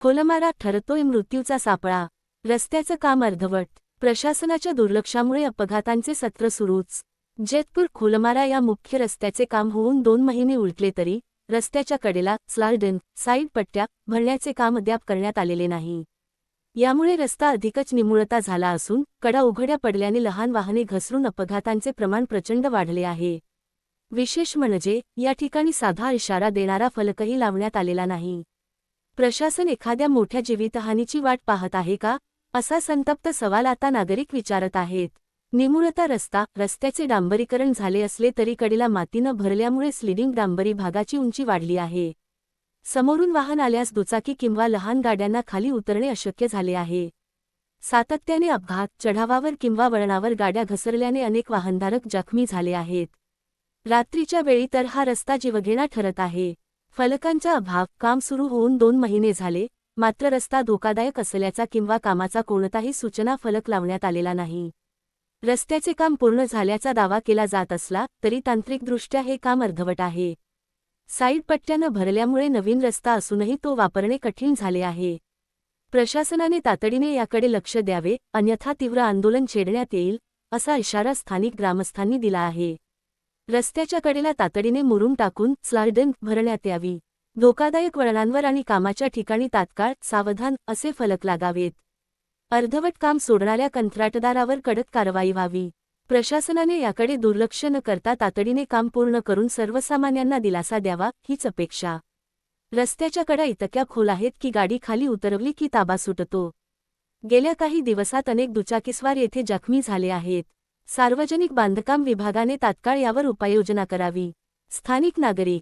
खोलमारा ठरतोय मृत्यूचा सापळा. रस्त्याचं काम अर्धवट. प्रशासनाच्या दुर्लक्षामुळे अपघातांचे सत्र सुरूच. जेतपूर खोलमारा या मुख्य रस्त्याचे काम होऊन 2 महिने उलटले तरी रस्त्याच्या कडेला स्लार्डन साईड पट्ट्या भरण्याचे काम अद्याप करण्यात आलेले नाही. यामुळे रस्ता अधिकच निमुळता झाला असून कडा उघड्या पडल्याने लहान वाहने घसरून अपघातांचे प्रमाण प्रचंड वाढले आहे. विशेष म्हणजे या ठिकाणी साधा इशारा देणारा फलकही लावण्यात आलेला नाही. प्रशासन एखाद्या मोठ्या जीवितहानीची वाट पाहत आहे का, असा संतप्त सवाल आता नागरिक विचारत आहेत. निमुळता रस्त्याचे डांबरीकरण झाले असले तरी कडेला मातीनं भरल्यामुळे स्लिडिंग डांबरी भागाची उंची वाढली आहे. समोरून वाहन आल्यास दुचाकी किंवा लहान गाड्यांना खाली उतरणे अशक्य झाले आहे. सातत्याने अपघात, चढावावर किंवा वळणावर गाड्या घसरल्याने अनेक वाहनधारक जखमी झाले आहेत. रात्रीच्या वेळी तर हा रस्ता जीवघेणा ठरत आहे. फलकांचा अभाव. काम सुरू होऊन 2 महिने झाले, मात्र रस्ता धोकादायक असल्याचा किंवा कामाचा कोणताही सूचना फलक लावण्यात आलेला नाही. रस्त्याचे काम पूर्ण झाल्याचा दावा केला जात असला तरी तांत्रिकदृष्ट्या हे काम अर्धवट आहे. साईड पट्ट्यानं भरल्यामुळे नवीन रस्ता असूनही तो वापरणे कठीण झाले आहे. प्रशासनाने तातडीने याकडे लक्ष द्यावे, अन्यथा तीव्र आंदोलन छेडण्यात येईल, असा इशारा स्थानिक ग्रामस्थांनी दिला आहे. रस्त्याच्या कडेला तातडीने मुरुम टाकून स्लार्डन भरण्यात यावी. धोकादायक वळणांवर आणि कामाच्या ठिकाणी तात्काळ सावधान असे फलक लागावेत. अर्धवट काम सोडणाऱ्या कंत्राटदारावर कडक कारवाई व्हावी. प्रशासनाने याकडे दुर्लक्ष न करता तातडीने काम पूर्ण करून सर्वसामान्यांना दिलासा द्यावा, हीच अपेक्षा. रस्त्याच्या कडा इतक्या खोल आहेत की गाडी खाली उतरवली की ताबा सुटतो. गेल्या काही दिवसात अनेक दुचाकीस्वार येथे जखमी झाले आहेत. सार्वजनिक बांधकाम विभागाने तात्काळ यावर उपाययोजना करावी. स्थानिक नागरिक